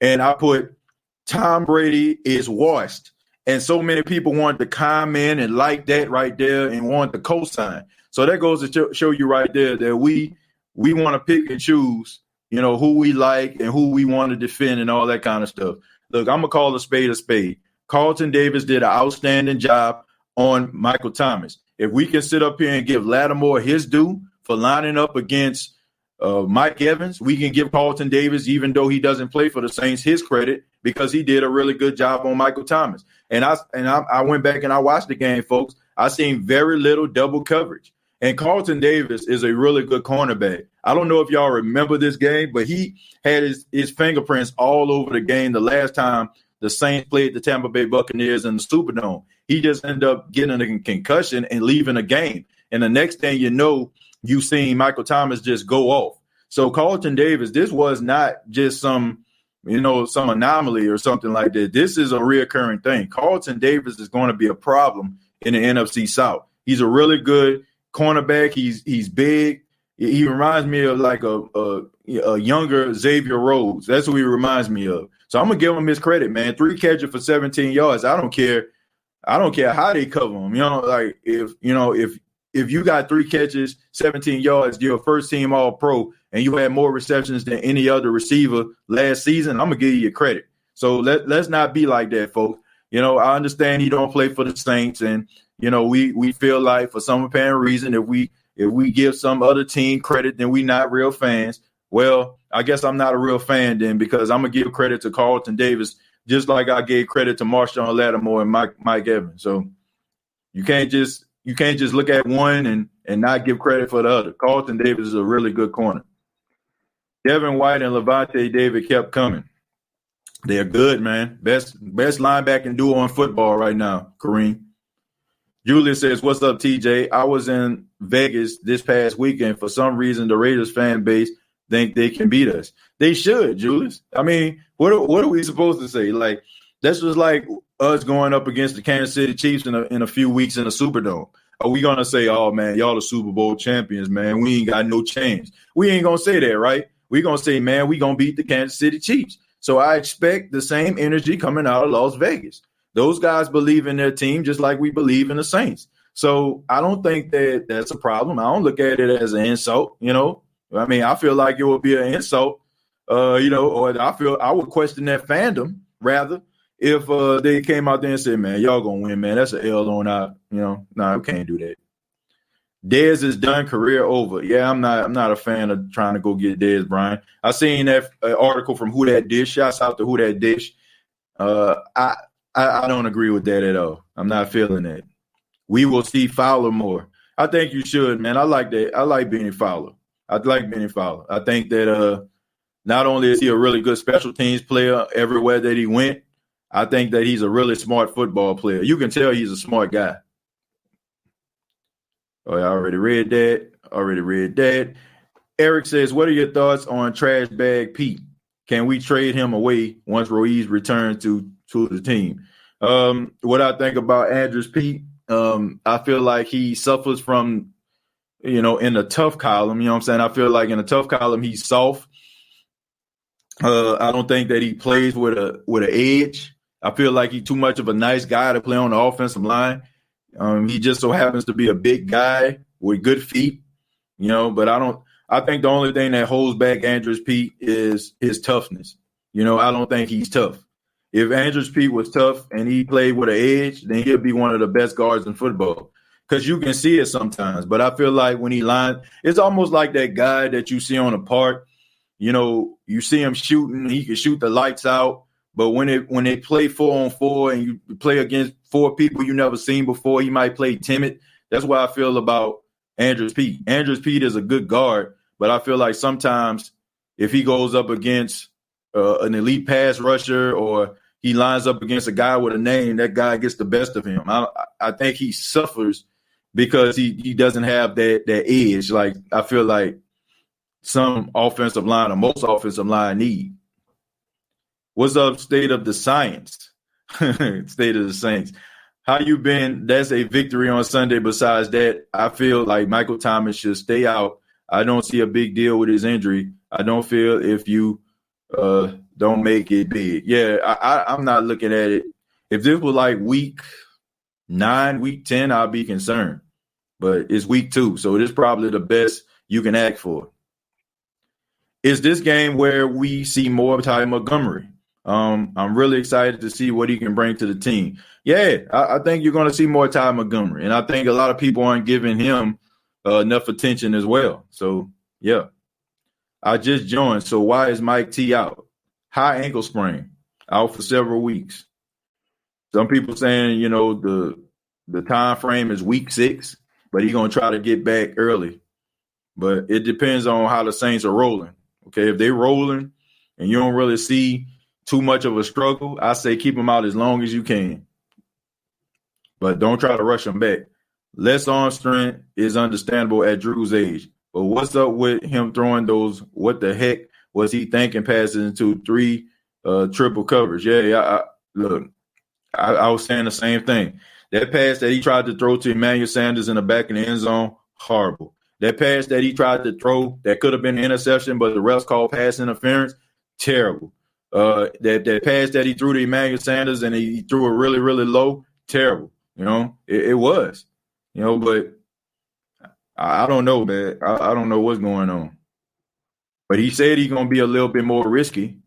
Speaker 1: and I put Tom Brady is washed. And so many people wanted to comment and like that right there and wanted to co-sign. So that goes to show you right there that we want to pick and choose, who we like and who we want to defend and all that kind of stuff. Look, I'm going to call a spade a spade. Carlton Davis did an outstanding job on Michael Thomas. If we can sit up here and give Lattimore his due for lining up against Mike Evans, we can give Carlton Davis, even though he doesn't play for the Saints, his credit because he did a really good job on Michael Thomas. And I went back and I watched the game, folks. I seen very little double coverage. And Carlton Davis is a really good cornerback. I don't know if y'all remember this game, but he had his fingerprints all over the game the last time the Saints played the Tampa Bay Buccaneers in the Superdome. He just ended up getting a concussion and leaving the game. And the next thing you know, you seen Michael Thomas just go off. So Carlton Davis, this was not just some anomaly or something like that. This is a reoccurring thing. Carlton Davis is going to be a problem in the NFC South. He's a really good cornerback. He's big. He reminds me of like a younger Xavier Rhodes. That's who he reminds me of. So I'm gonna give him his credit, man. 3 catches for 17 yards. I don't care how they cover him. Like if you got 3 catches, 17 yards, you're a first team All Pro, and you had more receptions than any other receiver last season, I'm gonna give you your credit. So let's not be like that, folks. I understand he don't play for the Saints, and we feel like for some apparent reason if we give some other team credit, then we not real fans. Well, I guess I'm not a real fan then, because I'm gonna give credit to Carlton Davis just like I gave credit to Marshawn Lattimore and Mike Evans. So you can't just look at one and not give credit for the other. Carlton Davis is a really good corner. Devin White and Levante David kept coming. They're good, man. Best linebacking duo in football right now, Kareem. Julius says, what's up, TJ? I was in Vegas this past weekend. For some reason, the Raiders fan base think they can beat us. They should, Julius. I mean, what are we supposed to say? Like, that's just like us going up against the Kansas City Chiefs in a few weeks in the Superdome. Are we going to say, oh, man, y'all the Super Bowl champions, man. We ain't got no chance. We ain't going to say that, right? We're going to say, man, we going to beat the Kansas City Chiefs. So I expect the same energy coming out of Las Vegas. Those guys believe in their team just like we believe in the Saints. So I don't think that that's a problem. I don't look at it as an insult, I mean, I feel like it would be an insult, or I would question that fandom rather if they came out there and said, man, y'all going to win, man. That's an L on out, we can't do that. Dez is done, career over. Yeah, I'm not a fan of trying to go get Dez Bryant. I seen that article from Who That Dish. Shouts out to Who That Dish. I don't agree with that at all. I'm not feeling that. We will see Fowler more. I think you should, man. I like that. I like Benny Fowler. I think that not only is he a really good special teams player everywhere that he went, I think that he's a really smart football player. You can tell he's a smart guy. Oh, I already read that. Eric says, what are your thoughts on Trashbag Pete? Can we trade him away once Ruiz returns to the team? What I think about Andrews Pete, I feel like he suffers from, in the tough column. You know what I'm saying? I feel like in the tough column, he's soft. I don't think that he plays with an edge. I feel like he's too much of a nice guy to play on the offensive line. He just so happens to be a big guy with good feet, but I think the only thing that holds back Andrews Pete is his toughness. I don't think he's tough. If Andrews Pete was tough and he played with an edge, then he'd be one of the best guards in football, because you can see it sometimes. But I feel like when he lines, it's almost like that guy that you see on the park. You see him shooting, he can shoot the lights out. But when they play 4-on-4 and you play against 4 people you never seen before, he might play timid. That's what I feel about Andrews Pete. Andrews Pete is a good guard, but I feel like sometimes if he goes up against an elite pass rusher or he lines up against a guy with a name, that guy gets the best of him. I think he suffers because he doesn't have that edge. Like I feel like some offensive line or most offensive line need. What's up, State of the Science? State of the Saints. How you been? That's a victory on Sunday. Besides that, I feel like Michael Thomas should stay out. I don't see a big deal with his injury. I don't feel if you don't make it big. Yeah, I'm not looking at it. If this was like week 9, week 10, I'd be concerned. But it's week 2, so it is probably the best you can act for. Is this game where we see more of Ty Montgomery? I'm really excited to see what he can bring to the team. Yeah, I think you're going to see more Ty Montgomery, and I think a lot of people aren't giving him enough attention as well. So, yeah. I just joined. So why is Mike T out? High ankle sprain, out for several weeks. Some people saying, the time frame is week 6, but he's going to try to get back early. But it depends on how the Saints are rolling. Okay, if they're rolling and you don't really see too much of a struggle, I say keep him out as long as you can. But don't try to rush him back. Less arm strength is understandable at Drew's age. But what's up with him throwing those, what the heck was he thinking, passes into 3 triple covers? Yeah, I was saying the same thing. That pass that he tried to throw to Emmanuel Sanders in the back of the end zone, horrible. That pass that he tried to throw that could have been an interception, but the refs called pass interference, terrible. That pass that he threw to Emmanuel Sanders and he threw it really, really low, terrible. It was. But I don't know, man. I don't know what's going on. But he said he's going to be a little bit more risky.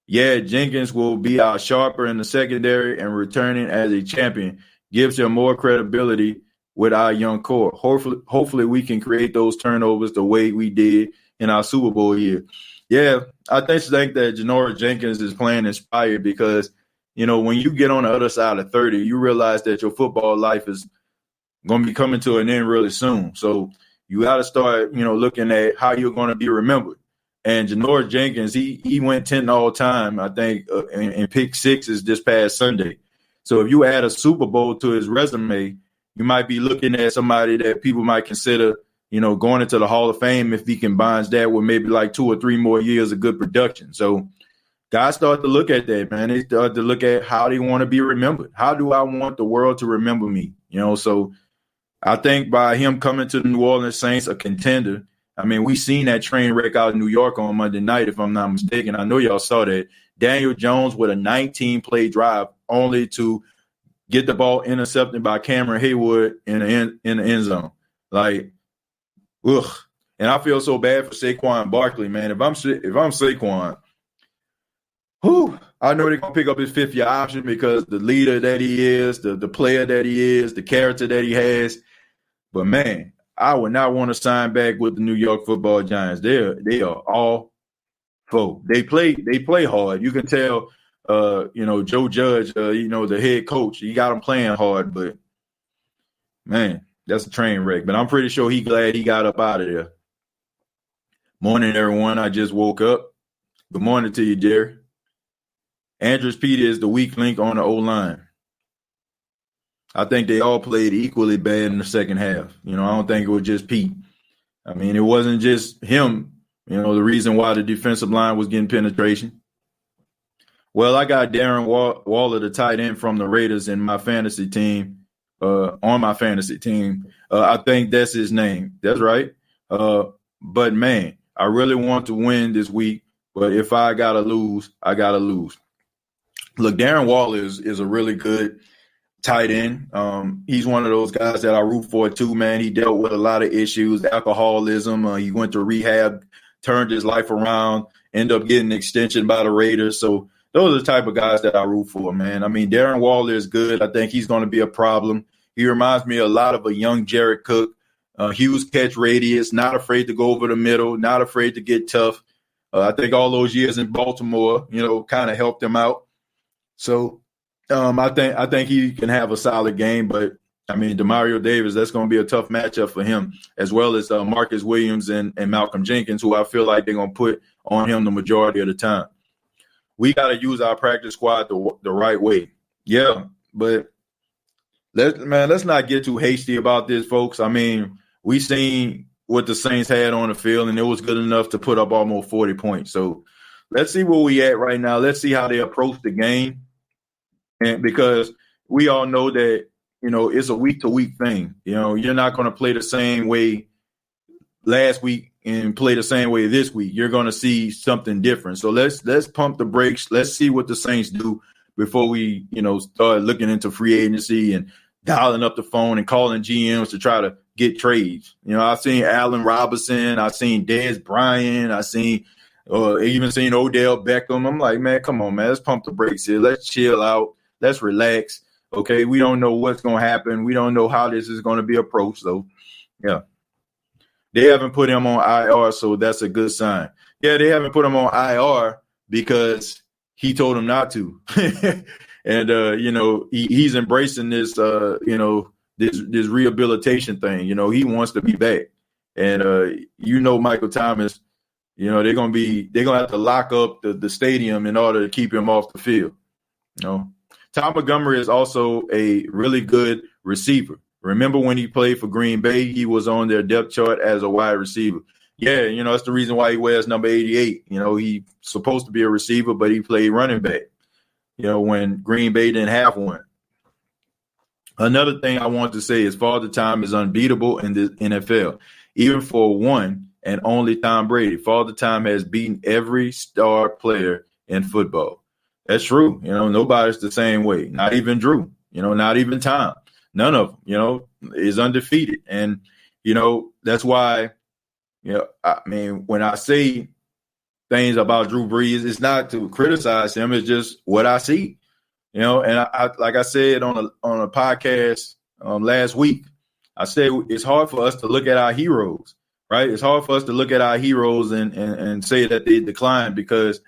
Speaker 1: Yeah, Jenkins will be out sharper in the secondary and returning as a champion gives him more credibility with our young core. Hopefully we can create those turnovers the way we did in our Super Bowl year. Yeah, I think that Janoris Jenkins is playing inspired because, when you get on the other side of 30, you realize that your football life is going to be coming to an end really soon. So you got to start, looking at how you're going to be remembered. And Janoris Jenkins, he went 10 all time, I think, in pick sixes this past Sunday. So if you add a Super Bowl to his resume, you might be looking at somebody that people might consider, going into the Hall of Fame if he combines that with maybe like 2 or 3 more years of good production. So guys start to look at that, man. They start to look at how they want to be remembered. How do I want the world to remember me? So I think by him coming to the New Orleans Saints, a contender, I mean, we seen that train wreck out in New York on Monday night, if I'm not mistaken. I know y'all saw that. Daniel Jones with a 19-play drive only to get the ball intercepted by Cameron Haywood in the end zone. Like, ugh. And I feel so bad for Saquon Barkley, man. If I'm Saquon, I know they're going to pick up his fifth-year option because the leader that he is, the player that he is, the character that he has. But, man, I would not want to sign back with the New York Football Giants. They are all foe. They play hard. You can tell, Joe Judge, the head coach, he got him playing hard. But, man, that's a train wreck. But I'm pretty sure he's glad he got up out of there. Morning, everyone. I just woke up. Good morning to you, Jerry. Andrews Peter is the weak link on the O-line. I think they all played equally bad in the second half. I don't think it was just Pete. I mean, it wasn't just him, the reason why the defensive line was getting penetration. Well, I got Darren Waller, the tight end from the Raiders, in my fantasy team, on my fantasy team. I think that's his name. That's right. But, man, I really want to win this week. But if I got to lose, I got to lose. Look, Darren Waller is a really good tight end. He's one of those guys that I root for too, man. He dealt with a lot of issues, alcoholism. He went to rehab, turned his life around, ended up getting an extension by the Raiders. So those are the type of guys that I root for, man. I mean, Darren Waller is good. I think he's going to be a problem. He reminds me a lot of a young Jared Cook. Huge catch radius, not afraid to go over the middle, not afraid to get tough. I think all those years in Baltimore, kind of helped him out. So I think he can have a solid game, but I mean, Demario Davis, that's going to be a tough matchup for him, as well as Marcus Williams and Malcolm Jenkins, who I feel like they're going to put on him the majority of the time. We got to use our practice squad the right way. Yeah, but let's not get too hasty about this, folks. I mean, we seen what the Saints had on the field, and it was good enough to put up almost 40 points. So let's see where we at right now. Let's see how they approach the game. And because we all know that, it's a week-to-week thing. You're not going to play the same way last week and play the same way this week. You're going to see something different. So let's pump the brakes. Let's see what the Saints do before we, start looking into free agency and dialing up the phone and calling GMs to try to get trades. I've seen Allen Robinson. I've seen Dez Bryant. I've seen even seen Odell Beckham. I'm like, man, come on, man. Let's pump the brakes here. Let's chill out. Let's relax. Okay, we don't know what's going to happen. We don't know how this is going to be approached. So, yeah. They haven't put him on IR, so that's a good sign. Yeah, they haven't put him on IR because he told him not to. And, he's embracing this, this rehabilitation thing. He wants to be back. And, Michael Thomas, they're going to have to lock up the stadium in order to keep him off the field. Tom Montgomery is also a really good receiver. Remember when he played for Green Bay, he was on their depth chart as a wide receiver. Yeah, that's the reason why he wears number 88. He's supposed to be a receiver, but he played running back, when Green Bay didn't have one. Another thing I want to say is Father Time is unbeatable in the NFL. Even for one and only Tom Brady, Father Time has beaten every star player in football. That's true. Nobody's the same way. Not even Drew, not even Tom. None of them, is undefeated. And, that's why, when I say things about Drew Brees, it's not to criticize him. It's just what I see. And I like I said on a podcast last week, I said it's hard for us to look at our heroes, right? It's hard for us to look at our heroes and say that they declined because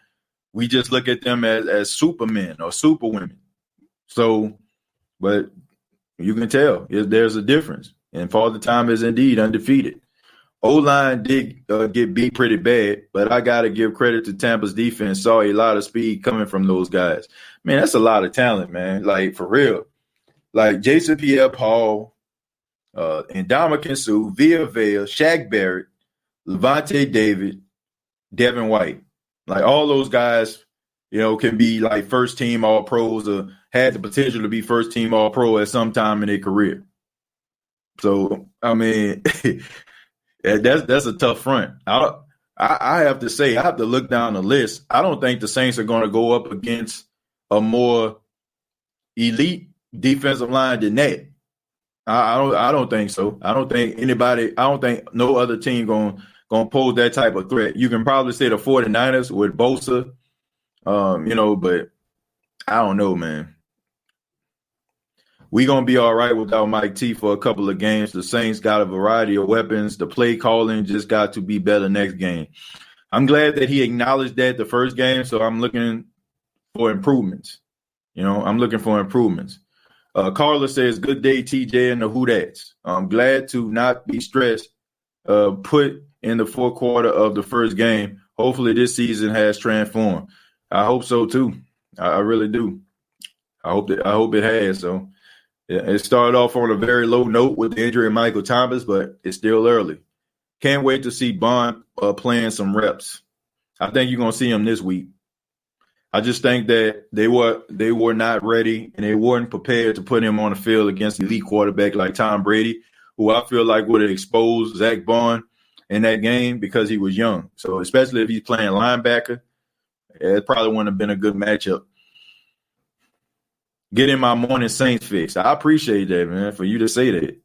Speaker 1: we just look at them as supermen or superwomen. So, but you can tell there's a difference. And Father Time is indeed undefeated. O-line did get beat pretty bad, but I got to give credit to Tampa's defense. Saw a lot of speed coming from those guys. Man, that's a lot of talent, man. Like, for real. Like, Jason Pierre-Paul, Ndamukong Suh, Via Vale, Shaq Barrett, Levante David, Devin White. Like, all those guys, can be like first-team All-Pros or had the potential to be first-team All-Pro at some time in their career. So, I mean – that's a tough front. I have to say, I have to look down the list. I don't think the Saints are going to go up against a more elite defensive line than that. I don't think so. I don't think no other team gonna pose that type of threat. You can probably say the 49ers with Bosa, but I don't know, man. We're going to be all right without Mike T for a couple of games. The Saints got a variety of weapons. The play calling just got to be better next game. I'm glad that he acknowledged that the first game, so I'm looking for improvements. Carla says, good day, TJ and the Who-Dats. I'm glad to not be stressed, put in the fourth quarter of the first game. Hopefully this season has transformed. I hope so, too. I really do. I hope it has, so. It started off on a very low note with the injury of Michael Thomas, but it's still early. Can't wait to see Bond playing some reps. I think you're going to see him this week. I just think that they were not ready and they weren't prepared to put him on the field against an elite quarterback like Tom Brady, who I feel like would have exposed Zach Bond in that game because he was young. So especially if he's playing linebacker, it probably wouldn't have been a good matchup. Getting my morning Saints fix. I appreciate that, man, for you to say that.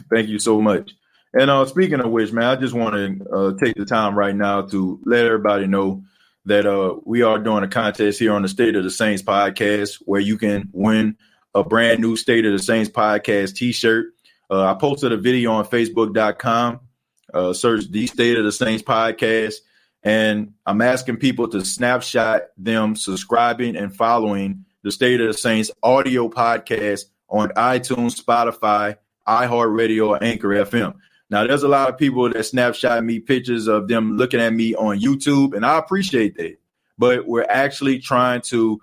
Speaker 1: Thank you so much. And speaking of which, man, I just want to take the time right now to let everybody know that we are doing a contest here on the State of the Saints podcast where you can win a brand new State of the Saints podcast T-shirt. I posted a video on Facebook.com. Search the State of the Saints podcast. And I'm asking people to snapshot them subscribing and following the State of the Saints audio podcast on iTunes, Spotify, iHeartRadio, or Anchor FM. Now, there's a lot of people that snapshot me pictures of them looking at me on YouTube, and I appreciate that. But we're actually trying to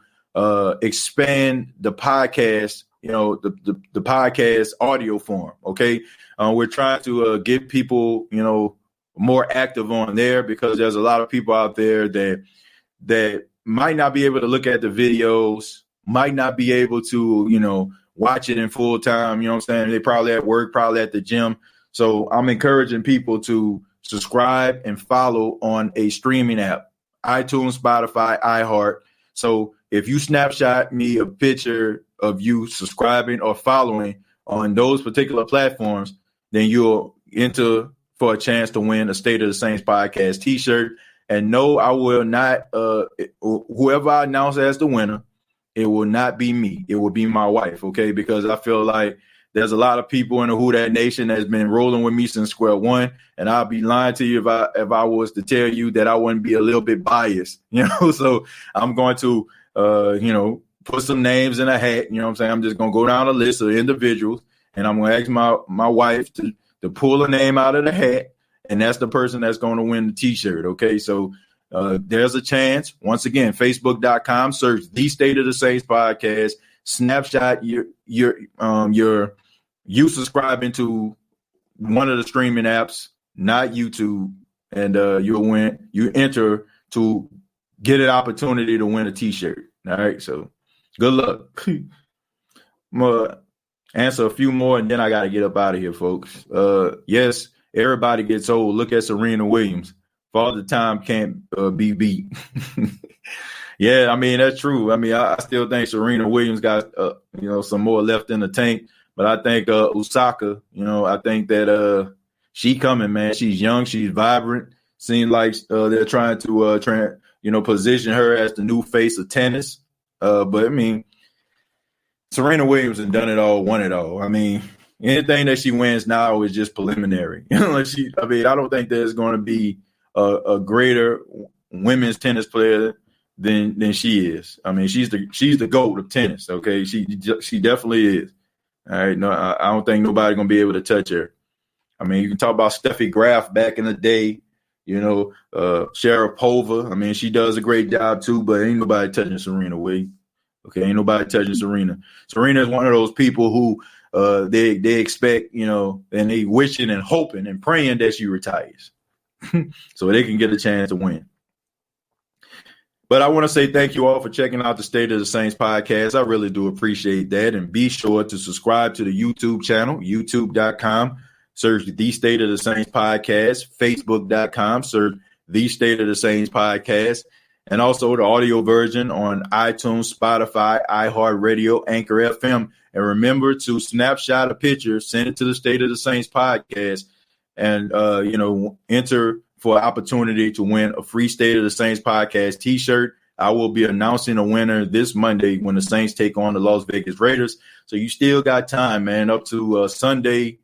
Speaker 1: expand the podcast, the podcast audio form, okay? We're trying to get people, more active on there because there's a lot of people out there that might not be able to look at the videos, might not be able to, watch it in full time. You know what I'm saying? They probably at work, probably at the gym. So I'm encouraging people to subscribe and follow on a streaming app, iTunes, Spotify, iHeart. So if you snapshot me a picture of you subscribing or following on those particular platforms, then you'll enter for a chance to win a State of the Saints podcast T-shirt. And no, I will not, whoever I announce as the winner, it will not be me. It will be my wife, okay? Because I feel like there's a lot of people in the Who Dat Nation that's been rolling with me since square one, and I'll be lying to you if I was to tell you that I wouldn't be a little bit biased, So I'm going to, put some names in a hat, I'm saying? I'm just going to go down a list of individuals, and I'm going to ask my wife to pull a name out of the hat, and that's the person that's going to win the T-shirt, okay? So there's a chance. Once again, Facebook.com, search The State of the Saints podcast, snapshot you subscribing to one of the streaming apps, not YouTube, and you'll win. You enter to get an opportunity to win a T-shirt. All right, so good luck. answer a few more, and then I got to get up out of here, folks. Yes, everybody gets old. Look at Serena Williams. Father Time can't be beat. Yeah, I mean, that's true. I mean, I still think Serena Williams got, some more left in the tank. But I think Osaka, I think that she coming, man. She's young. She's vibrant. Seems like they're trying to, position her as the new face of tennis. But, I mean, Serena Williams has done it all, won it all. I mean, anything that she wins now is just preliminary. I don't think there's going to be a greater women's tennis player than she is. I mean, she's the GOAT of tennis. Okay, she definitely is. All right, no, I don't think nobody's gonna be able to touch her. I mean, you can talk about Steffi Graf back in the day. Sharapova. I mean, she does a great job too, but ain't nobody touching Serena Williams. Okay, ain't nobody touching Serena. Serena is one of those people who they expect, and they wishing and hoping and praying that she retires so they can get a chance to win. But I want to say thank you all for checking out the State of the Saints podcast. I really do appreciate that. And be sure to subscribe to the YouTube channel, youtube.com. Search the State of the Saints podcast, facebook.com. Search the State of the Saints podcast. And also the audio version on iTunes, Spotify, iHeartRadio, Anchor FM. And remember to snapshot a picture, send it to the State of the Saints podcast, and, enter for an opportunity to win a free State of the Saints podcast T-shirt. I will be announcing a winner this Monday when the Saints take on the Las Vegas Raiders. So you still got time, man, up to Sunday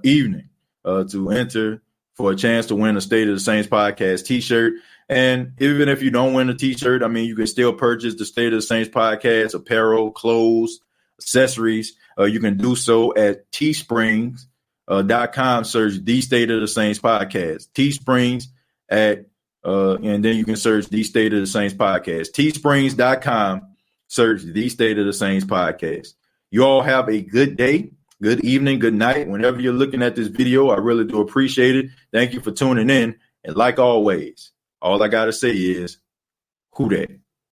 Speaker 1: evening to enter for a chance to win a State of the Saints podcast T-shirt. And even if you don't win a T-shirt, I mean, you can still purchase the State of the Saints podcast, apparel, clothes, accessories. You can do so at Teesprings.com. Search the State of the Saints podcast. Teesprings and then you can search the State of the Saints podcast. Teesprings.com. Search the State of the Saints podcast. You all have a good day, good evening, good night. Whenever you're looking at this video, I really do appreciate it. Thank you for tuning in. And like always, all I got to say is, who dat?